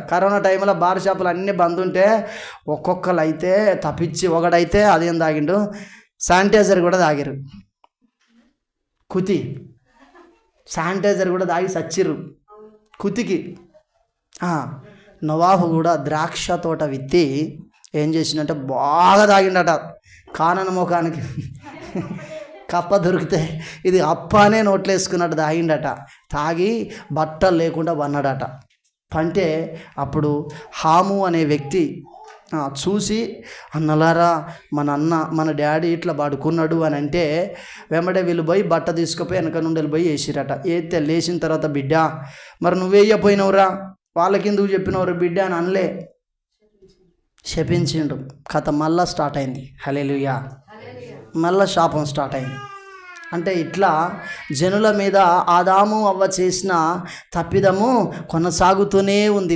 Corona టైంలో bar షాపులు అన్నీ బంద్ ఉంటే ఒక్కొక్కరు అయితే తప్పించి ఒకడైతే అదేం తాగిండు, శానిటైజర్ కూడా తాగిరు. కుతి శానిటైజర్ కూడా తాగి సచ్చిర్రు కుతికి. నవాహు కూడా ద్రాక్ష తోట విత్తి ఏం చేసిందంటే బాగా తాగిండట. కానన ముఖానికి కప్ప దొరికితే ఇది అప్ప అనే నోట్లు వేసుకున్నట్టు తాగిండట. తాగి బట్టలు లేకుండా వన్నాడట. పంటే అప్పుడు హాము అనే వ్యక్తి చూసి, అన్నలారా మన డాడీ ఇట్లా పడుకున్నాడు అని అంటే వెంబడే వీళ్ళు పోయి బట్ట తీసుకుపోయి వెనక నుండి పోయి వేసిరట. వేస్తే లేచిన తర్వాత, బిడ్డ మరి నువ్వేయపోయినవురా, వాళ్ళకి ఎందుకు చెప్పినవురా బిడ్డ అని అనలే, శపించిండు. కథ మళ్ళా స్టార్ట్ అయింది. హల్లెలూయా. మళ్ళా శాపం స్టార్ట్ అయింది. అంటే ఇట్లా జనుల మీద ఆదాము అవ్వ చేసిన తప్పిదము కొనసాగుతూనే ఉంది.